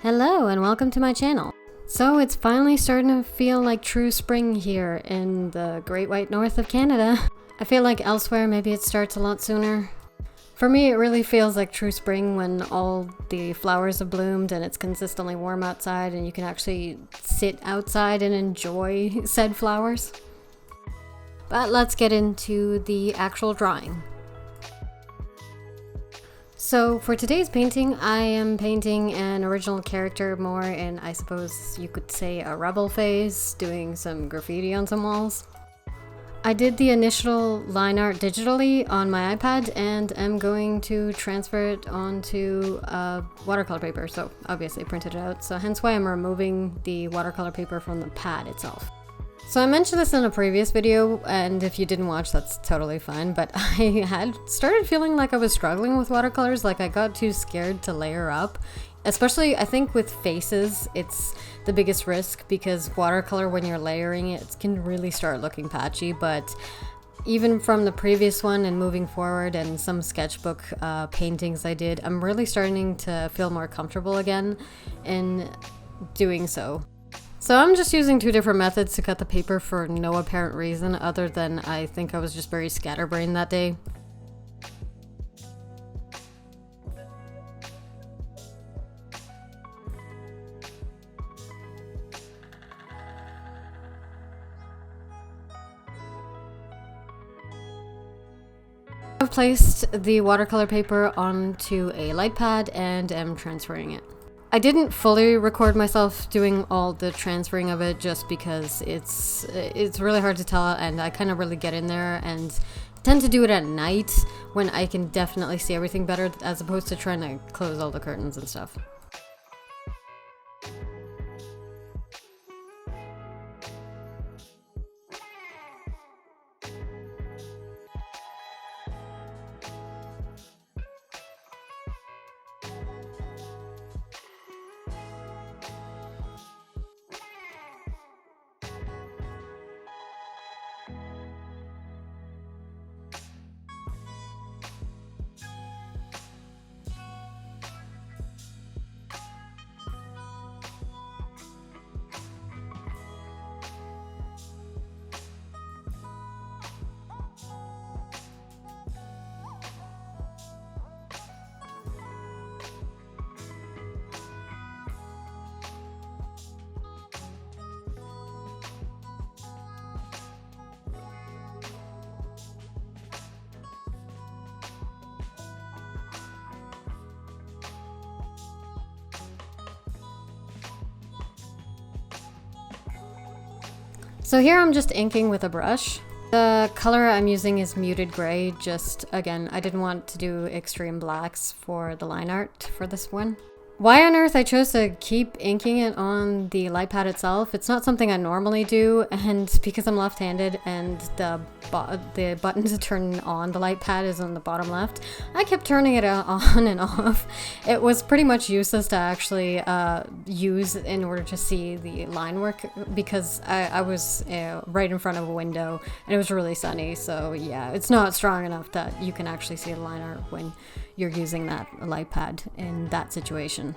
Hello and welcome to my channel. So it's finally starting to feel like true spring here in the Great White North of Canada. I feel like elsewhere maybe it starts a lot sooner. For me, it really feels like true spring when all the flowers have bloomed and it's consistently warm outside and you can actually sit outside and enjoy said flowers. But let's get into the actual drawing. So for today's painting, I am painting an original character more in, I suppose you could say, a rebel phase, doing some graffiti on some walls. I did the initial line art digitally on my iPad and am going to transfer it onto watercolor paper, so obviously printed it out, so hence why I'm removing the watercolor paper from the pad itself. So I mentioned this in a previous video, and if you didn't watch, that's totally fine, but I had started feeling like I was struggling with watercolors, like I got too scared to layer up. Especially, I think with faces, it's the biggest risk, because watercolor, when you're layering it, it can really start looking patchy, but even from the previous one and moving forward and some sketchbook paintings I did, I'm really starting to feel more comfortable again in doing so. So I'm just using two different methods to cut the paper for no apparent reason other than I think I was just very scatterbrained that day. I've placed the watercolor paper onto a light pad and am transferring it. I didn't fully record myself doing all the transferring of it just because it's really hard to tell, and I kind of really get in there and tend to do it at night when I can definitely see everything better, as opposed to trying to close all the curtains and stuff. So here I'm just inking with a brush. The color I'm using is muted gray, just again, I didn't want to do extreme blacks for the line art for this one. Why on earth I chose to keep inking it on the light pad itself, it's not something I normally do, and because I'm left-handed and the button to turn on the light pad is on the bottom left, I kept turning it on and off. It was pretty much useless to actually use in order to see the line work, because I was right in front of a window and it was really sunny, so yeah, it's not strong enough that you can actually see the line art when you're using that light pad in that situation.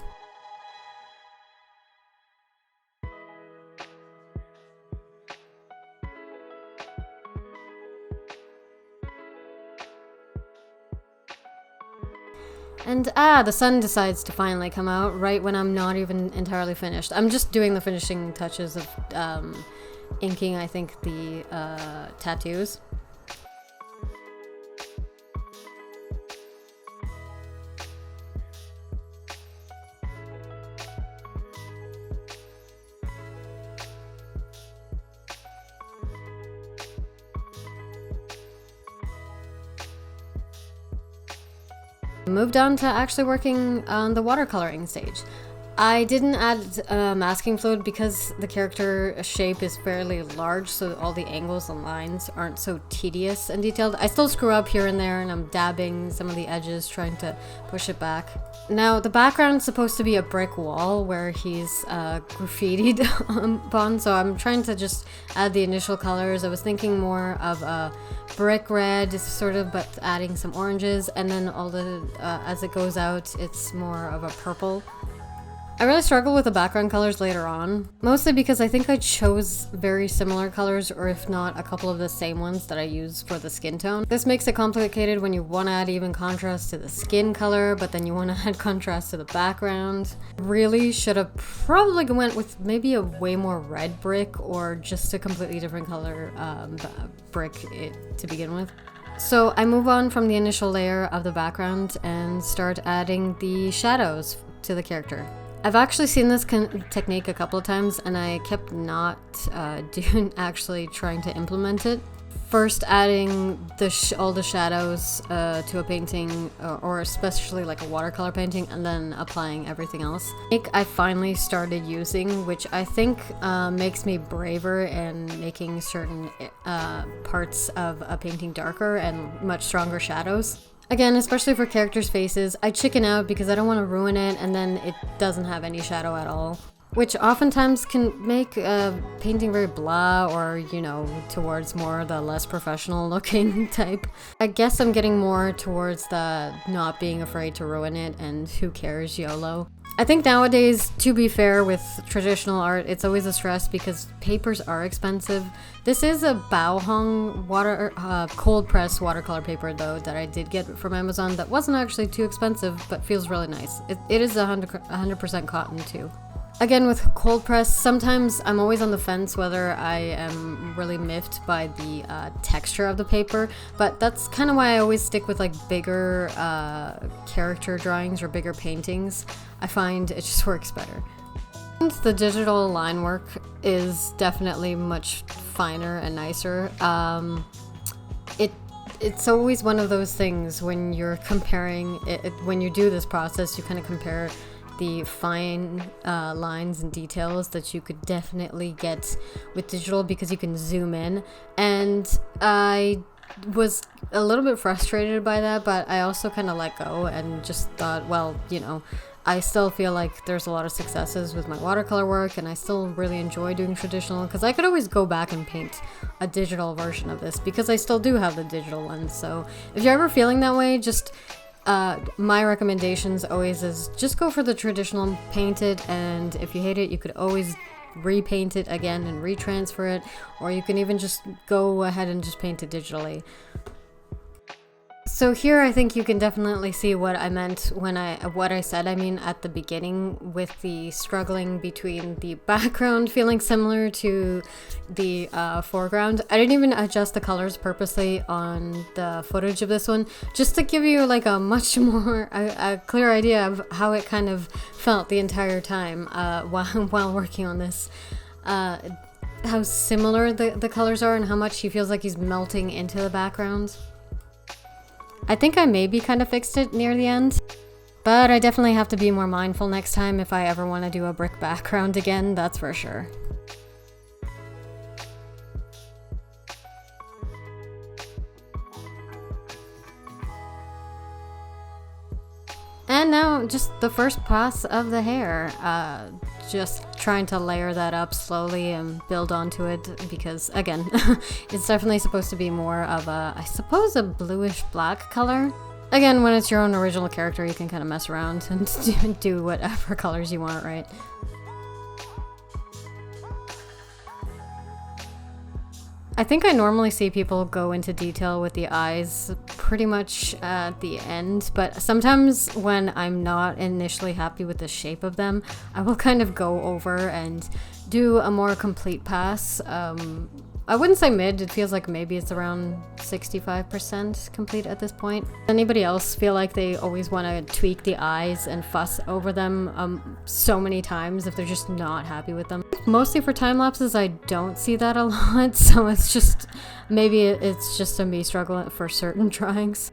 And the sun decides to finally come out right when I'm not even entirely finished. I'm just doing the finishing touches of inking, I think, the tattoos. Moved on to actually working on the watercoloring stage. I didn't add masking fluid because the character shape is fairly large, so all the angles and lines aren't so tedious and detailed. I still screw up here and there, and I'm dabbing some of the edges, trying to push it back. Now, the background's supposed to be a brick wall where he's graffitied upon, so I'm trying to just add the initial colors. I was thinking more of a brick red, sort of, but adding some oranges, and then all the as it goes out, it's more of a purple. I really struggle with the background colors later on, mostly because I think I chose very similar colors, or if not, a couple of the same ones that I use for the skin tone. This makes it complicated when you want to add even contrast to the skin color, but then you want to add contrast to the background. Really should have probably went with maybe a way more red brick, or just a completely different color brick to begin with. So I move on from the initial layer of the background and start adding the shadows to the character. I've actually seen this technique a couple of times, and I kept not actually trying to implement it. First adding all the shadows to a painting, or especially like a watercolor painting, and then applying everything else. I finally started using, which I think makes me braver in making certain parts of a painting darker and much stronger shadows. Again, especially for characters' faces, I chicken out because I don't want to ruin it and then it doesn't have any shadow at all. Which oftentimes can make a painting very blah, or, you know, towards more the less professional looking type. I guess I'm getting more towards the not being afraid to ruin it and who cares, YOLO. I think nowadays, to be fair with traditional art, it's always a stress because papers are expensive. This is a bao hong cold press watercolor paper though that I did get from Amazon that wasn't actually too expensive but feels really nice. It is 100% cotton too. Again, with cold press, sometimes I'm always on the fence whether I am really miffed by the texture of the paper, but that's kind of why I always stick with like bigger character drawings or bigger paintings. I find it just works better. The digital line work is definitely much finer and nicer. It's always one of those things when you're comparing it, when you do this process, you kind of compare the fine lines and details that you could definitely get with digital because you can zoom in. And I was a little bit frustrated by that, but I also kind of let go and just thought, well, you know, I still feel like there's a lot of successes with my watercolor work, and I still really enjoy doing traditional because I could always go back and paint a digital version of this because I still do have the digital one. So if you're ever feeling that way, just my recommendations always is just go for the traditional, paint it, and if you hate it, you could always repaint it again and retransfer it, or you can even just go ahead and just paint it digitally. So here I think you can definitely see what I meant when what I said at the beginning, with the struggling between the background feeling similar to the foreground. I didn't even adjust the colors purposely on the footage of this one, just to give you like a much more a clear idea of how it kind of felt the entire time while working on this. How similar the colors are and how much he feels like he's melting into the background. I think I maybe kind of fixed it near the end, but I definitely have to be more mindful next time if I ever want to do a brick background again, that's for sure. And now just the first pass of the hair. Just trying to layer that up slowly and build onto it because, again, it's definitely supposed to be more of a, I suppose, a bluish black color. Again, when it's your own original character, you can kind of mess around and do whatever colors you want, right? I think I normally see people go into detail with the eyes pretty much at the end, but sometimes when I'm not initially happy with the shape of them, I will kind of go over and do a more complete pass. I wouldn't say mid, it feels like maybe it's around 65% complete at this point. Anybody else feel like they always want to tweak the eyes and fuss over them so many times if they're just not happy with them? Mostly for time lapses, I don't see that a lot, so it's just, maybe it's just a me struggling for certain drawings.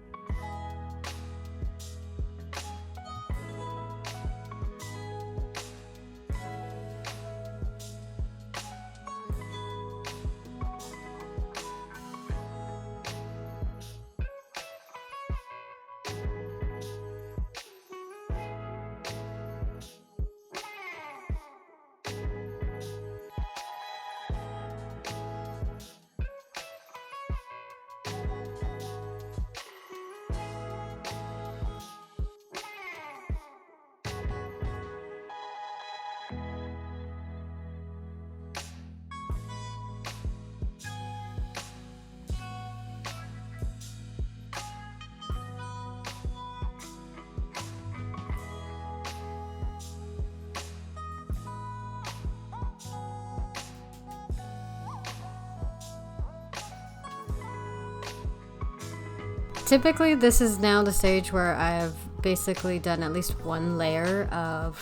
Typically, this is now the stage where I have basically done at least one layer of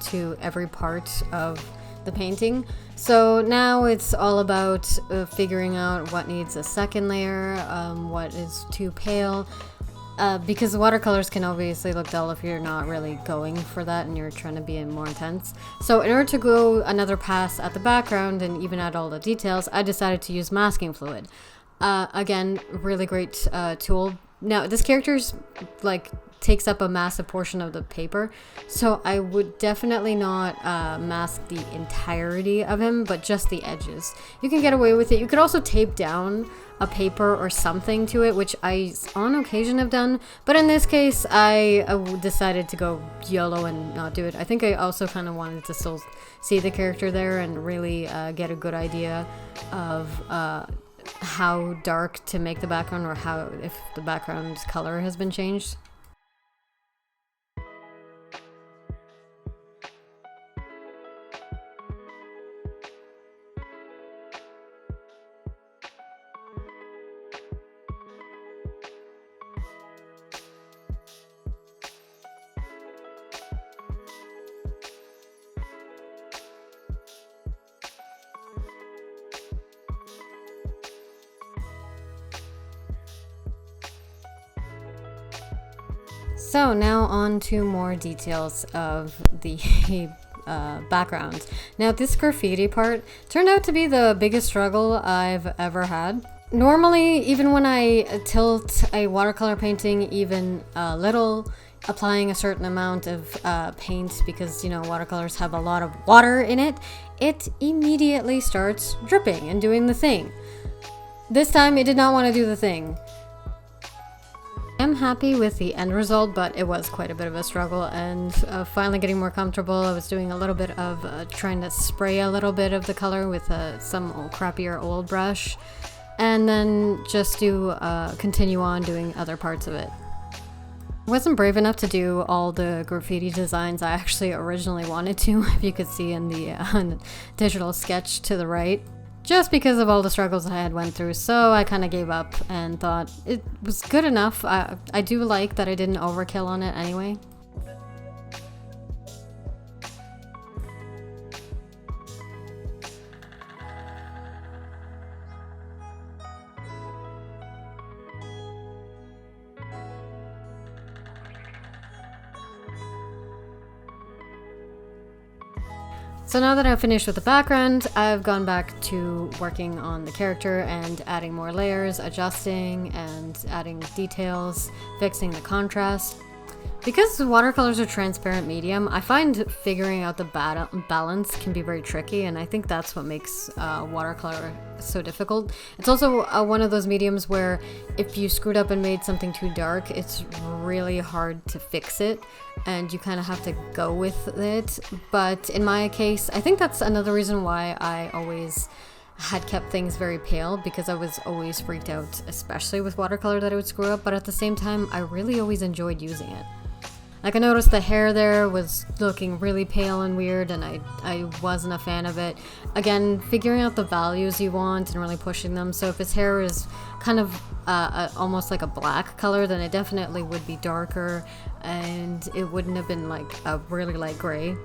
to every part of the painting. So now it's all about figuring out what needs a second layer, what is too pale, because watercolors can obviously look dull if you're not really going for that and you're trying to be more intense. So in order to go another pass at the background and even add all the details, I decided to use masking fluid. Again, really great tool. Now this character's like takes up a massive portion of the paper, so I would definitely not mask the entirety of him, but just the edges. You can get away with it. You could also tape down a paper or something to it, which I on occasion have done, but in this case I decided to go YOLO and not do it. I think I also kind of wanted to still see the character there and really get a good idea of how dark to make the background, or how if the background's color has been changed. So now on to more details of the background. Now this graffiti part turned out to be the biggest struggle I've ever had. Normally, even when I tilt a watercolor painting even a little, applying a certain amount of paint, because you know watercolors have a lot of water in it, it immediately starts dripping and doing the thing. This time it did not want to do the thing. I'm happy with the end result, but it was quite a bit of a struggle, and finally getting more comfortable. I was doing a little bit of trying to spray a little bit of the color with some crappier old brush, and then just to continue on doing other parts of it. I wasn't brave enough to do all the graffiti designs I actually originally wanted to, if you could see in the digital sketch to the right, just because of all the struggles I had went through. So I kind of gave up and thought it was good enough. I do like that I didn't overkill on it anyway. So now that I've finished with the background, I've gone back to working on the character and adding more layers, adjusting and adding details, fixing the contrast. Because watercolors are transparent medium, I find figuring out the balance can be very tricky, and I think that's what makes watercolor so difficult. It's also one of those mediums where if you screwed up and made something too dark, it's really hard to fix it, and you kind of have to go with it. But in my case, I think that's another reason why I always had kept things very pale, because I was always freaked out, especially with watercolor, that it would screw up, but at the same time, I really always enjoyed using it. Like, I noticed the hair there was looking really pale and weird, and I wasn't a fan of it. Again, figuring out the values you want and really pushing them. So if his hair is kind of almost like a black color, then it definitely would be darker, and it wouldn't have been like a really light gray.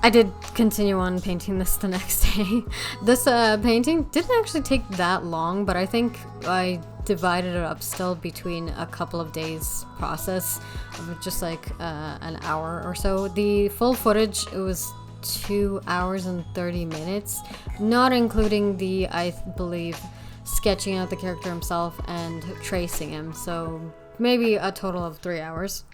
I did continue on painting this the next day. This painting didn't actually take that long, but I think I divided it up still between a couple of days process of just like an hour or so. The full footage, it was 2 hours and 30 minutes, not including the, I believe, sketching out the character himself and tracing him, so maybe a total of 3 hours.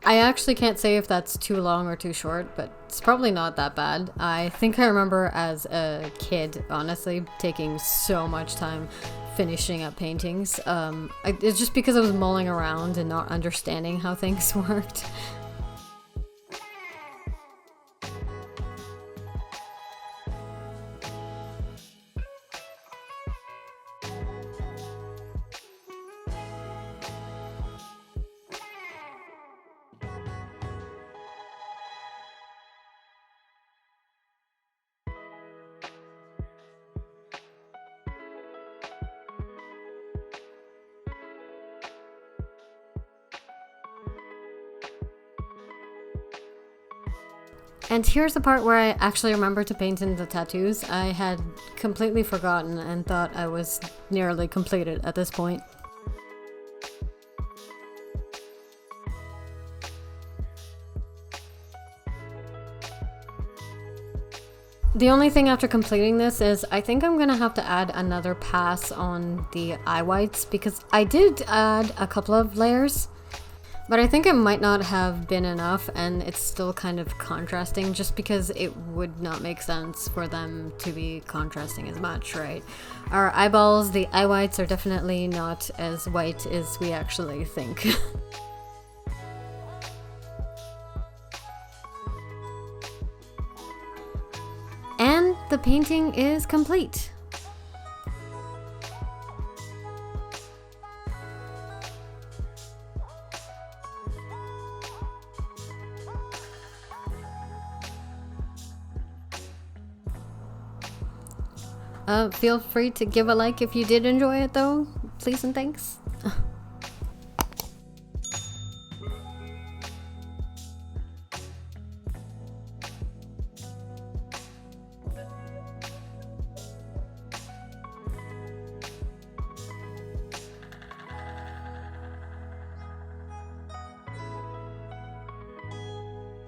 I actually can't say if that's too long or too short, but it's probably not that bad. I think I remember as a kid, honestly, taking so much time finishing up paintings. It's just because I was mulling around and not understanding how things worked. And here's the part where I actually remember to paint in the tattoos. I had completely forgotten and thought I was nearly completed at this point. The only thing after completing this is I think I'm gonna have to add another pass on the eye whites, because I did add a couple of layers, but I think it might not have been enough and it's still kind of contrasting, just because it would not make sense for them to be contrasting as much, right? Our eyeballs, the eye whites, are definitely not as white as we actually think. And the painting is complete. Feel free to give a like if you did enjoy it though. Please and thanks.